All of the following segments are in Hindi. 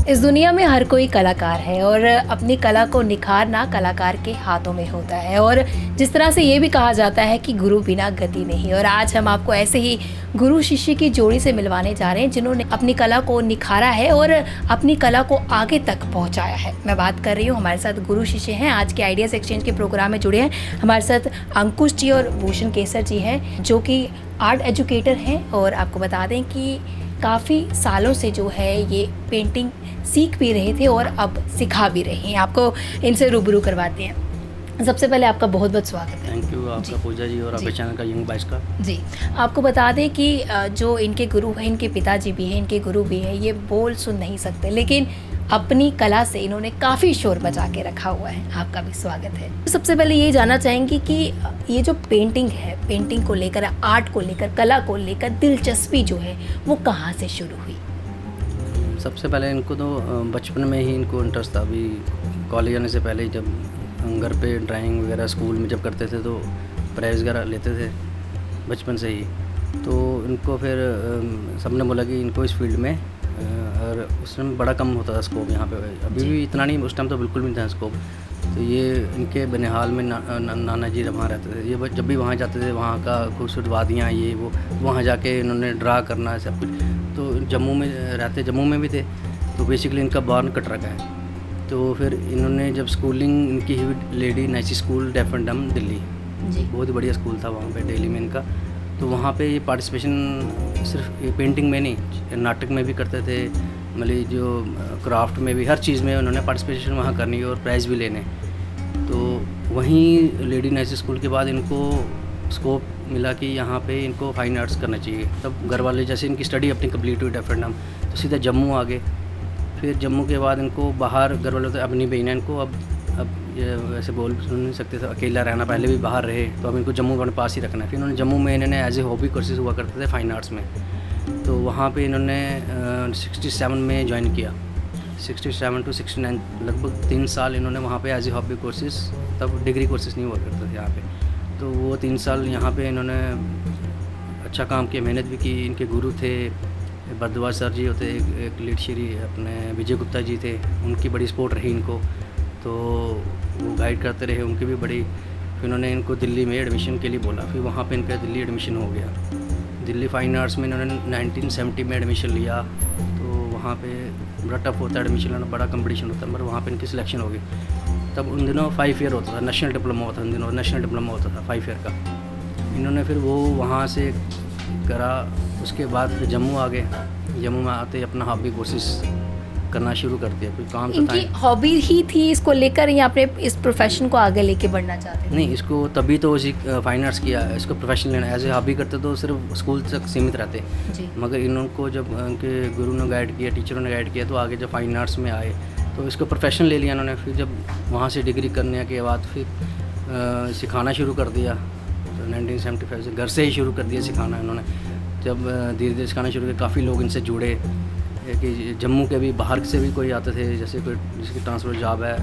इस दुनिया में हर कोई कलाकार है और अपनी कला को निखारना कलाकार के हाथों में होता है। और जिस तरह से ये भी कहा जाता है कि गुरु बिना गति नहीं। और आज हम आपको ऐसे ही गुरु शिष्य की जोड़ी से मिलवाने जा रहे हैं जिन्होंने अपनी कला को निखारा है और अपनी कला को आगे तक पहुंचाया है। मैं बात कर रही हूँ, हमारे साथ गुरु शिष्य हैं, आज के आइडियाज एक्सचेंज के प्रोग्राम में जुड़े हैं। हमारे साथ अंकुश जी और भूषण केसर जी हैं जो कि आर्ट एजुकेटर हैं। और आपको बता दें कि काफ़ी सालों से जो है ये पेंटिंग सीख भी रहे थे और अब सिखा भी रहे हैं। आपको इनसे रूबरू करवाते हैं। सबसे पहले आपका बहुत बहुत स्वागत है। थैंक यू आपका पूजा जी और आपके चैनल का यंग बाइस का जी। आपको बता दें कि जो इनके गुरु हैं, इनके पिताजी भी हैं, इनके गुरु भी हैं, ये बोल सुन नहीं सकते लेकिन अपनी कला से इन्होंने काफ़ी शोर बचा के रखा हुआ है। आपका भी स्वागत है। सबसे पहले ये जानना चाहेंगे कि ये जो पेंटिंग है, पेंटिंग को लेकर, आर्ट को लेकर, कला को लेकर दिलचस्पी जो है वो कहाँ से शुरू हुई? सबसे पहले इनको तो बचपन में ही इनको इंटरेस्ट था। अभी कॉलेज आने से पहले ही जब घर पे ड्राइंग वगैरह स्कूल में जब करते थे तो प्राइज़ वगैरह लेते थे बचपन से ही। तो इनको फिर सबने बोला कि इनको इस फील्ड में, और उस टाइम बड़ा कम होता था स्कोप यहाँ पे। अभी भी इतना नहीं, उस टाइम तो बिल्कुल भी नहीं था स्कोप। तो ये इनके बनिहाल में नाना जी वहाँ रहते थे। ये जब भी वहाँ जाते थे, वहाँ का खूबसूरत वादियाँ ये वो, वहाँ जाके इन्होंने ड्रा करना सब कुछ। तो जम्मू में रहते, जम्मू में भी थे, तो बेसिकली इनका बॉर्न कटरा का है। तो फिर इन्होंने जब स्कूलिंग इनकी हुई lady Nainsi school deaf and डम दिल्ली, बहुत ही बढ़िया स्कूल था वहाँ पे दिल्ली में इनका। तो वहाँ पे ये पार्टिसिपेशन सिर्फ पेंटिंग में नहीं, नाटक में भी करते थे, मतलब जो क्राफ्ट में भी, हर चीज़ में उन्होंने पार्टिसिपेशन वहाँ करनी और प्राइज़ भी लेने। तो वहीं लेडी नैसी स्कूल के बाद इनको स्कोप मिला कि यहाँ पे इनको फाइन आर्ट्स करना चाहिए। तब घर वाले, जैसे इनकी स्टडी अपनी कंप्लीट हुई डेफ एंड डम, तो सीधा जम्मू आ गए। फिर जम्मू के बाद इनको बाहर घर वाले तो अब नहीं भेजना इनको, अब ये वैसे बोल नहीं सकते थे, अकेला रहना, पहले भी बाहर रहे, तो अब इनको जम्मू अपने पास ही रखना है। फिर इन्होंने जम्मू में इन्होंने एज ए हॉबी कोर्सेज हुआ करते थे फाइन आर्ट्स में, तो वहाँ पे इन्होंने 67 में ज्वाइन किया। 67 to 69 लगभग 3 साल इन्होंने वहाँ पे एज ए हॉबी कोर्सेज, तब डिग्री कोर्सेज नहीं हुआ करते थे यहाँ पे। तो वो 3 साल यहाँ पे इन्होंने अच्छा काम किया, मेहनत भी की। इनके गुरु थे भरद्वाज सर जी होते, एक लीड श्री अपने विजय गुप्ता जी थे, उनकी बड़ी सपोर्ट रही इनको, तो वो गाइड करते रहे, उनकी भी बड़ी। फिर उन्होंने इनको दिल्ली में एडमिशन के लिए बोला, फिर वहाँ पे इनका दिल्ली एडमिशन हो गया। दिल्ली फाइन आर्ट्स में इन्होंने 1970 में एडमिशन लिया। तो वहाँ पे बड़ा टफ होता है एडमिशन लेना, बड़ा कंपटीशन होता है, मगर वहाँ पे इनकी सिलेक्शन हो गई। तब उन दिनों 5 ईयर होता था, नेशनल डिप्लोमा होता था उन दिनों, नेशनल डिप्लोमा होता था 5 ईयर का। इन्होंने फिर वो वहाँ से करा, उसके बाद फिर जम्मू आ गए। जम्मू में आते अपना हॉबी कोर्सेज करना शुरू कर दिया। कोई काम इनकी हॉबी ही थी इसको लेकर, या अपने इस प्रोफेशन को आगे लेके बढ़ना चाहते थे? नहीं, इसको तभी तो उसी फाइन आर्ट्स किया, इसको प्रोफेशन लेना। एज ए हॉबी करते तो सिर्फ स्कूल तक सीमित रहते जी। मगर इनको जब उनके गुरु ने गाइड किया, टीचरों ने गाइड किया, तो आगे जब फाइन आर्ट्स में आए तो इसको प्रोफेशन ले लिया इन्होंने। फिर जब वहाँ से डिग्री करने के बाद फिर सिखाना शुरू कर दिया। तो 1975 से घर से ही शुरू कर दिया सिखाना इन्होंने। जब धीरे धीरे सिखाना शुरू किया, काफ़ी लोग इनसे जुड़े कि जम्मू के भी, बाहर से भी कोई आते थे, जैसे कोई जिसकी ट्रांसफ़र जॉब है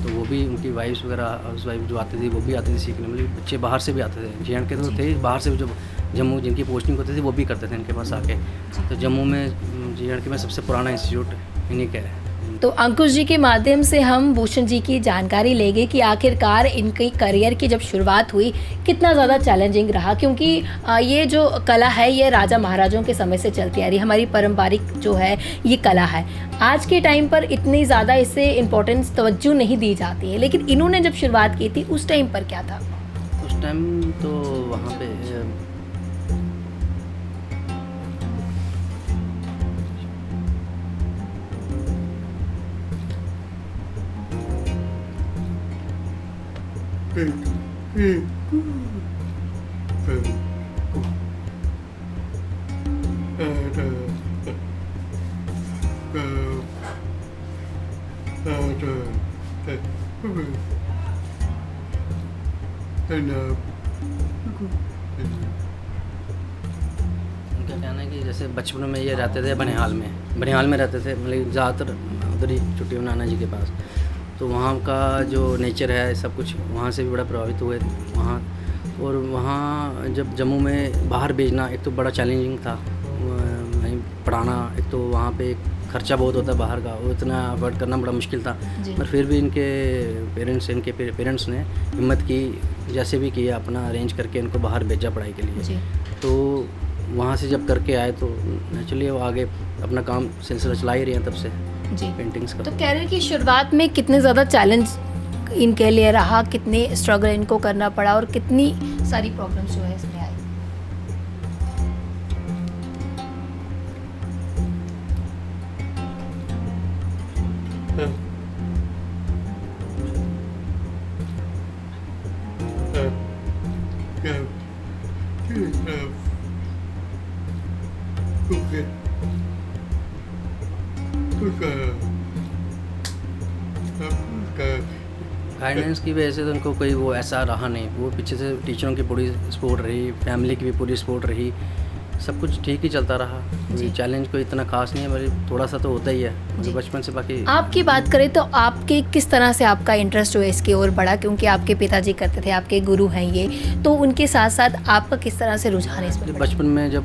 तो वो भी, उनकी वाइफ्स वगैरह, हाउस वाइफ जो आती थी वो भी आती थी सीखने। मतलब बच्चे बाहर से भी आते थे, जे के तो थे, बाहर से भी जो जम्मू जिनकी पोस्टिंग होती थी वो भी करते थे इनके पास आके। तो जम्मू में जे में सबसे पुराना इंस्टीट्यूट इन्हीं का है। तो अंकुश जी के माध्यम से हम भूषण जी की जानकारी लेंगे कि आखिरकार इनकी करियर की जब शुरुआत हुई कितना ज़्यादा चैलेंजिंग रहा, क्योंकि ये जो कला है ये राजा महाराजों के समय से चलती आ रही, हमारी पारंपरिक जो है ये कला है। आज के टाइम पर इतनी ज़्यादा इससे इम्पोर्टेंस, तवज्जो नहीं दी जाती है, लेकिन इन्होंने जब शुरुआत की थी उस टाइम पर क्या था? उस टाइम तो वहाँ पे उनका कहना है कि जैसे बचपन में ये रहते थे बनिहाल में रहते थे, मतलब ज़्यादातर उधर ही छुट्टियों में नाना जी के पास। तो वहाँ का जो नेचर है सब कुछ वहाँ से भी बड़ा प्रभावित हुए वहाँ। और वहाँ जब जम्मू में बाहर भेजना एक तो बड़ा चैलेंजिंग था, वहीं पढ़ाना। एक तो वहाँ पे खर्चा बहुत होता है बाहर का, वो इतना अवॉइड करना बड़ा मुश्किल था। जी। पर फिर भी इनके पेरेंट्स ने हिम्मत की, जैसे भी किया अपना अरेंज करके इनको बाहर भेजा पढ़ाई के लिए। जी। तो वहाँ से जब करके आए तो नेचुरली वो आगे अपना काम सिलसिला चला ही रहे हैं तब से जी। पेंटिंग्स का। तो कह रहे हैं कि शुरुआत में कितने ज़्यादा चैलेंज इनके लिए रहा, कितने स्ट्रगल इनको करना पड़ा और कितनी सारी प्रॉब्लम्स जो है इसमें आई। गाइडेंस की वजह से तो उनको कोई वो ऐसा रहा नहीं, वो पीछे से टीचरों की पूरी सपोर्ट रही, फैमिली की भी पूरी सपोर्ट रही, सब कुछ ठीक ही चलता रहा। जी। चैलेंज कोई इतना खास नहीं है, बल्कि थोड़ा सा तो होता ही है जी। बचपन से। बाकी आपकी बात करें तो आपके किस तरह से आपका इंटरेस्ट जो है इसकी ओर बढ़ा, क्योंकि आपके पिताजी करते थे, आपके गुरु हैं ये, तो उनके साथ साथ आपका किस तरह से रुझान है इसमें बढ़ा? बचपन में जब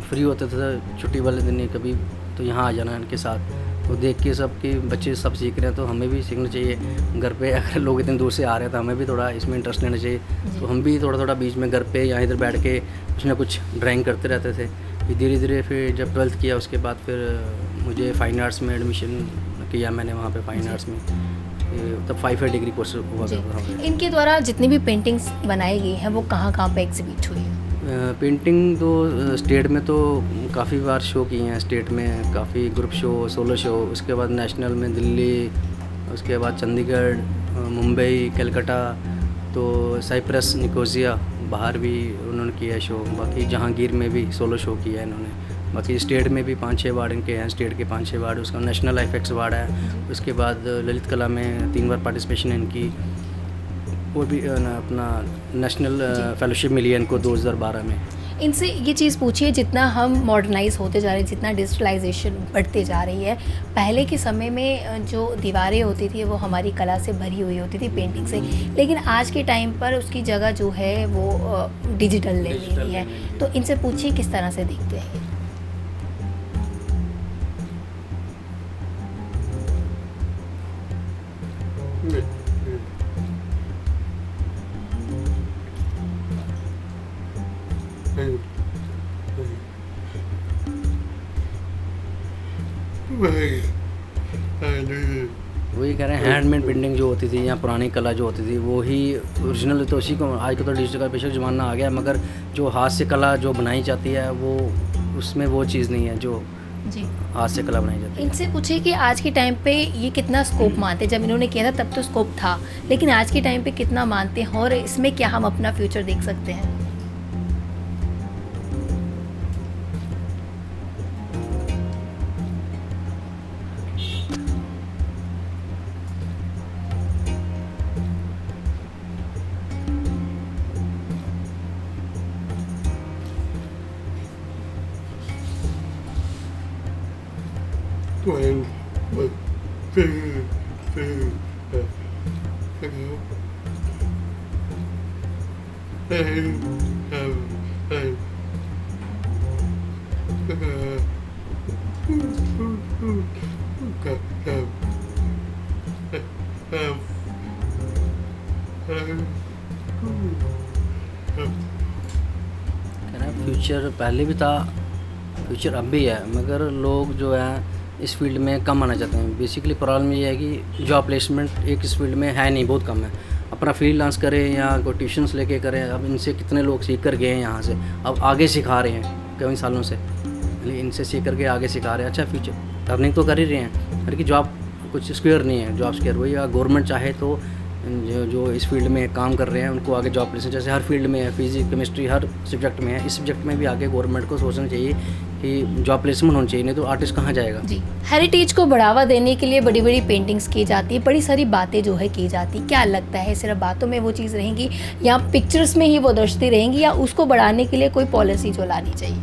फ्री होते थे छुट्टी वाले दिन ही कभी, तो यहाँ आ जाना इनके साथ, तो देख के सब के बच्चे सब सीख रहे हैं तो हमें भी सीखना चाहिए। घर पे अगर लोग इतने दूर से आ रहे हैं तो हमें भी थोड़ा इसमें इंटरेस्ट लेना चाहिए। तो हम भी थोड़ा थोड़ा बीच में घर पे या इधर बैठ के कुछ ना कुछ ड्राइंग करते रहते थे। फिर धीरे धीरे फिर जब 12th किया उसके बाद फिर मुझे फ़ाइन आर्ट्स में एडमिशन किया मैंने वहाँ पे फ़ाइन आर्ट्स में, तब 5 ईयर डिग्री कोर्स हुआ करता था। इनके द्वारा जितनी भी पेंटिंग्स बनाई गई हैं वो कहाँ पे एग्जिबिट हुई है? पेंटिंग तो स्टेट में तो काफ़ी बार शो किए हैं, स्टेट में काफ़ी ग्रुप शो, सोलो शो, उसके बाद नेशनल में दिल्ली, उसके बाद चंडीगढ़, मुंबई, कलकत्ता, तो साइप्रस, निकोसिया, बाहर भी उन्होंने किया है शो। बाकी जहांगीर में भी सोलो शो किया है इन्होंने। बाकी स्टेट में भी 5-6 अवार्ड इनके हैं, स्टेट के 5-6 अवार्ड, उसका नेशनल लाइफ एक्स अवार्ड है। उसके बाद ललित कला में 3 बार पार्टिसिपेशन है इनकी, वो भी अपना नेशनल फेलोशिप मिली है इनको 2012 में। इनसे ये चीज़ पूछिए, जितना हम मॉडर्नाइज होते जा रहे हैं, जितना डिजिटलाइजेशन बढ़ते जा रही है, पहले के समय में जो दीवारें होती थी वो हमारी कला से भरी हुई होती थी, पेंटिंग से, लेकिन आज के टाइम पर उसकी जगह जो है वो डिजिटल ले ली है। तो इनसे पूछिए किस तरह से दिखते हैं। वही कह रहे हैं, हैंडमेड पेंटिंग जो होती थी या पुरानी कला जो होती थी वो ही ओरिजिनल, तो उसी को आज का तो डिजिटल का बेशक ज़माना आ गया, मगर जो हाथ से कला जो बनाई जाती है वो उसमें वो चीज़ नहीं है जो जी हाथ से कला बनाई जाती है। इनसे पूछिए कि आज के टाइम पे ये कितना स्कोप मानते हैं। जब इन्होंने किया था तब तो स्कोप था, लेकिन आज के टाइम पे कितना मानते हैं और इसमें क्या हम अपना फ्यूचर देख सकते हैं? फ्यूचर पहले भी था, फ्यूचर अब भी है, मगर लोग जो है इस फील्ड में कम आना चाहते हैं। बेसिकली प्रॉब्लम ये है कि जॉब प्लेसमेंट एक इस फील्ड में है नहीं, बहुत कम है। अपना फ्रीलांस करें या कोई ट्यूशन्स लेके करें, अब इनसे कितने लोग सीख कर गए हैं यहाँ से, अब आगे सिखा रहे हैं कई सालों से, इनसे सीख करके आगे सिखा रहे हैं। अच्छा फ्यूचर अर्निंग तो कर ही रहे हैं, हर की जॉब कुछ स्क्वेयर नहीं है, जॉब स्क्वेयर वही गवर्नमेंट चाहे तो जो इस फील्ड में काम कर रहे हैं उनको आगे जॉब प्लेसमेंट, जैसे हर फील्ड में है, फिजिक्स केमिस्ट्री हर सब्जेक्ट में है, इस सब्जेक्ट में भी आगे गवर्नमेंट को सोचना चाहिए कि जॉब प्लेसमेंट होनी चाहिए, नहीं तो आर्टिस्ट कहाँ जाएगा। जी, हेरिटेज को बढ़ावा देने के लिए बड़ी बड़ी पेंटिंग्स की जाती है, बड़ी सारी बातें जो है की जाती, क्या लगता है सिर्फ बातों में वो चीज़ रहेंगी या पिक्चर्स में ही वो दर्शती रहेंगी, या उसको बढ़ाने के लिए कोई पॉलिसी जो लानी चाहिए?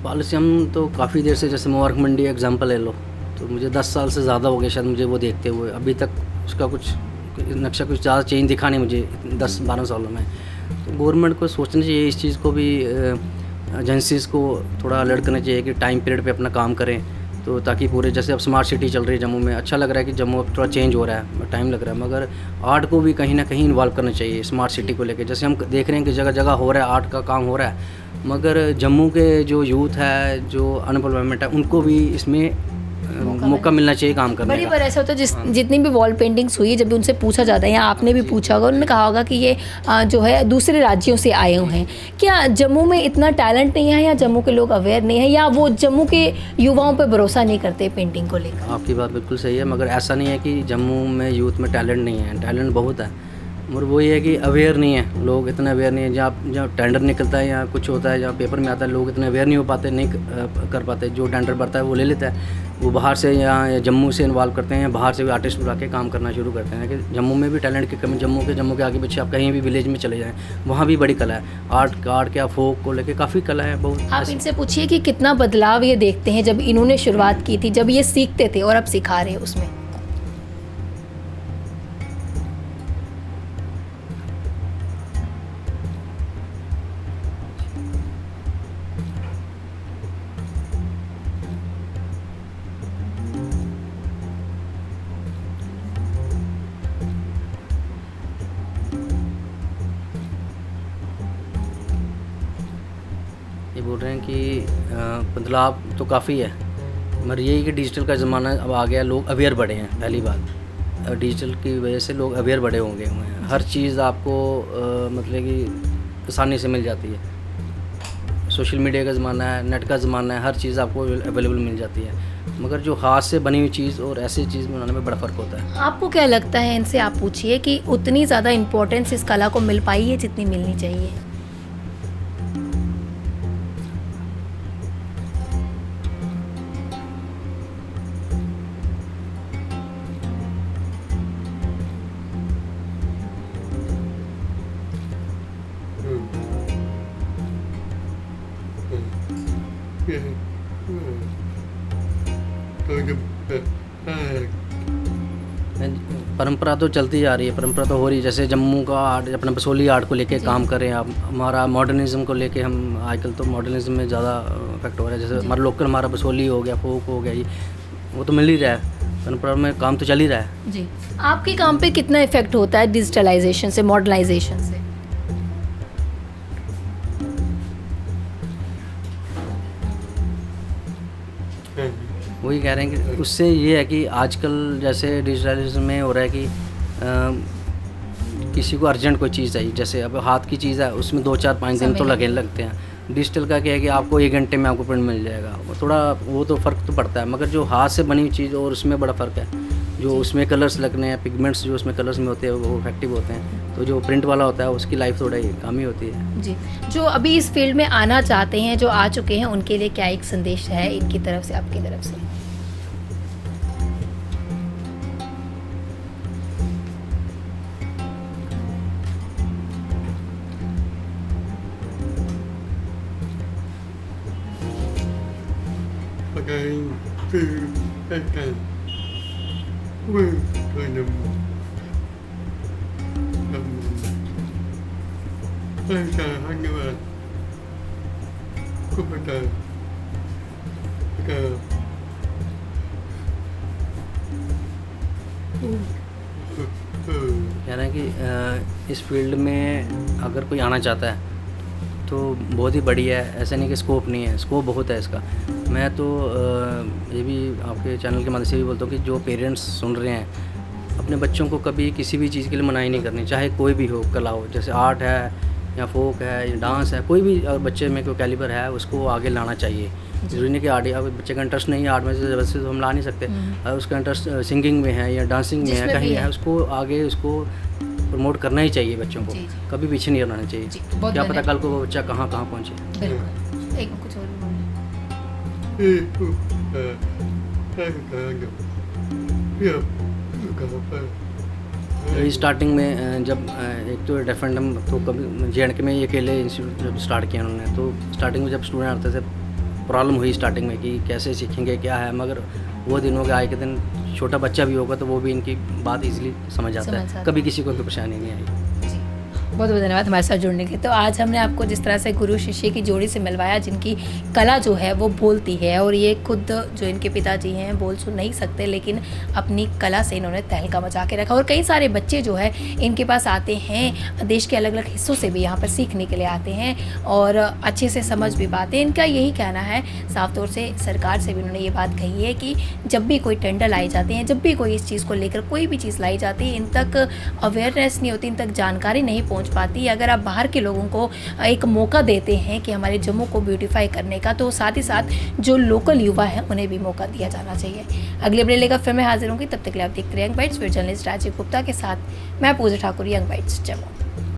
पॉलिसी हम तो काफ़ी देर से, जैसे मुबारक मंडी एग्जाम्पल ले लो, तो मुझे 10 साल से ज़्यादा हो गया शायद मुझे वो देखते हुए, अभी तक उसका कुछ नक्शा कुछ ज़्यादा चेंज दिखा नहीं मुझे 10-12 सालों में। तो गवर्नमेंट को सोचना चाहिए इस चीज़ को भी, एजेंसीज़ को थोड़ा अलर्ट करना चाहिए कि टाइम पीरियड पे अपना काम करें, तो ताकि पूरे जैसे अब स्मार्ट सिटी चल रही है जम्मू में, अच्छा लग रहा है कि जम्मू अब थोड़ा चेंज हो रहा है, टाइम लग रहा है, मगर आर्ट को भी कहीं ना कहीं इन्वॉल्व करना चाहिए स्मार्ट सिटी को लेकर। जैसे हम देख रहे हैं कि जगह जगह हो रहा है, आर्ट का काम हो रहा है, मगर जम्मू के जो यूथ है, जो अनएम्प्लॉयमेंट है, उनको भी इसमें मौका मिलना चाहिए काम करने बड़ी का। बार ऐसा होता है जितनी भी वॉल पेंटिंग्स हुई है, जब भी उनसे पूछा जाता है या आपने भी पूछा होगा, उन्होंने कहा होगा कि ये जो है दूसरे राज्यों से आए हुए हैं। क्या जम्मू में इतना टैलेंट नहीं है, या जम्मू के लोग अवेयर नहीं है, या वो जम्मू के युवाओं पे भरोसा नहीं करते पेंटिंग को लेकर? आपकी बात बिल्कुल सही है, मगर ऐसा नहीं है कि जम्मू में यूथ में टैलेंट नहीं है, टैलेंट बहुत है, मगर वो ये है कि अवेयर नहीं है, लोग इतना अवेयर नहीं है। जहाँ टेंडर निकलता है या कुछ होता है, जहाँ पेपर में आता है, लोग इतने अवेयर नहीं हो पाते, नहीं कर पाते। जो टेंडर भरता है वो ले लेता है, वो बाहर से या जम्मू से इन्वॉल्व करते हैं, बाहर से भी आर्टिस्ट बुला के काम करना शुरू करते हैं। कि जम्मू में भी टैलेंट की कमी, जम्मू के आगे पीछे आप कहीं भी विलेज में चले जाएँ, वहाँ भी बड़ी कला है, आर्ट क्या फोक को लेके काफ़ी कला है बहुत। आप इनसे पूछिए कि कितना बदलाव ये देखते हैं जब इन्होंने शुरुआत की थी, जब ये सीखते थे और अब सिखा रहे हैं उसमें। ये बोल रहे हैं कि बदलाव तो काफ़ी है, मगर यही कि डिजिटल का ज़माना अब आ गया, लोग अवेयर बढ़े हैं। पहली बात, डिजिटल की वजह से लोग अवेयर बढ़े हुए हैं। हर चीज़ आपको मतलब कि आसानी से मिल जाती है। सोशल मीडिया का ज़माना है, नेट का ज़माना है, हर चीज़ आपको अवेलेबल मिल जाती है, मगर जो हाथ से बनी हुई चीज़ और ऐसी चीज़ बनाने में बड़ा फ़र्क होता है। आपको क्या लगता है, इनसे आप पूछिए कि उतनी ज़्यादा इम्पोर्टेंस इस कला को मिल पाई है जितनी मिलनी चाहिए? परंपरा तो चलती जा रही है, परंपरा तो हो रही है। जैसे जम्मू का आर्ट, अपना बसोली आर्ट को लेके काम कर रहे हैं आप, हमारा मॉडर्निज्म को लेके हम आजकल तो मॉडर्निज्म में ज़्यादा इफेक्ट हो रहा है। जैसे हमारा लोकल, हमारा बसोली हो गया, फोक हो गया, ये वो तो मिल ही रहा है, परंपरा में काम तो चल ही रहा है। जी, आपके काम पे कितना इफेक्ट होता है डिजिटलाइजेशन से, मॉडर्नाइजेशन से? वही कह रहे हैं कि उससे ये है कि आजकल जैसे डिजिटलाइजेशन में हो रहा है कि किसी को अर्जेंट कोई चीज़ चाहिए, जैसे अब हाथ की चीज़ है, उसमें 2-4-5 दिन तो लगते हैं। डिजिटल का क्या है कि आपको 1 घंटे में आपको प्रिंट मिल जाएगा, वो थोड़ा वो तो फ़र्क तो पड़ता है, मगर जो हाथ से बनी हुई चीज़ और उसमें बड़ा फ़र्क है। जो उसमें कलर्स लगने हैं, पिगमेंट्स जो उसमें कलर्स में होते हैं वो इफेक्टिव होते हैं, तो जो प्रिंट वाला होता है उसकी लाइफ थोड़ा ही कम ही होती है। जी, जो अभी इस फील्ड में आना चाहते हैं, जो आ चुके हैं, उनके लिए क्या एक संदेश है इनकी तरफ से, आपकी तरफ से? कह रहे हैं कि इस फील्ड में अगर कोई आना चाहता है तो बहुत ही बढ़िया है, ऐसा नहीं कि स्कोप नहीं है, स्कोप बहुत है इसका। मैं तो ये भी आपके चैनल के माध्यम से भी बोलता हूँ कि जो पेरेंट्स सुन रहे हैं, अपने बच्चों को कभी किसी भी चीज़ के लिए मनाही नहीं करनी, चाहे कोई भी हो, कला हो, जैसे आर्ट है या फोक है या डांस है, कोई भी बच्चे में कोई कैलिबर है उसको आगे लाना चाहिए। ज़रूरी नहीं कि आर्ट, अगर बच्चे का इंटरेस्ट नहीं है आर्ट में, वैसे तो हम ला नहीं सकते। अगर उसका इंटरेस्ट सिंगिंग में है या डांसिंग में है, कहीं है, उसको आगे उसको प्रमोट करना ही चाहिए बच्चों को, कभी पीछे नहीं रहना चाहिए। क्या पता कल को वो बच्चा कहाँ पहुँचे। बिल्कुल, एक कुछ और स्टार्टिंग में जब एक तो रेफरेंडम तो कभी JNK में ये अकेले इंस्टीट्यूट जब स्टार्ट किया उन्होंने, तो स्टार्टिंग में जब स्टूडेंट आते थे प्रॉब्लम हुई स्टार्टिंग में कि कैसे सीखेंगे क्या है, मगर वो दिन हो गए, आए के दिन छोटा बच्चा भी होगा तो वो भी इनकी बात इजीली समझ आता है, कभी किसी को कोई परेशानी नहीं आई। बहुत बहुत धन्यवाद हमारे साथ जुड़ने के लिए। तो आज हमने आपको जिस तरह से गुरु शिष्य की जोड़ी से मिलवाया, जिनकी कला जो है वो बोलती है, और ये खुद जो इनके पिताजी हैं बोल सुन नहीं सकते, लेकिन अपनी कला से इन्होंने तहलका मचा के रखा। और कई सारे बच्चे जो है इनके पास आते हैं, देश के अलग अलग हिस्सों से भी यहाँ पर सीखने के लिए आते हैं और अच्छे से समझ भी पाते हैं। इनका यही कहना है, साफ तौर से सरकार से भी उन्होंने ये बात कही है कि जब भी कोई टेंडर लाई जाते हैं, जब भी कोई इस चीज़ को लेकर कोई भी चीज़ लाई जाती है, इन तक अवेयरनेस नहीं होती, इन तक जानकारी नहीं पहुंच पाती। अगर आप बाहर के लोगों को एक मौका देते हैं कि हमारे जम्मू को ब्यूटीफाई करने का, तो साथ ही साथ जो लोकल युवा हैं उन्हें भी मौका दिया जाना चाहिए। अगले अपडेट लेकर फिर मैं हाजिर होंगी, तब तक के लिए आप देखते रहिए यंग बाइट्स। फिर जर्नलिस्ट राजीव गुप्ता के साथ मैं पूजा ठाकुर, यंग बाइट्स जम्मू।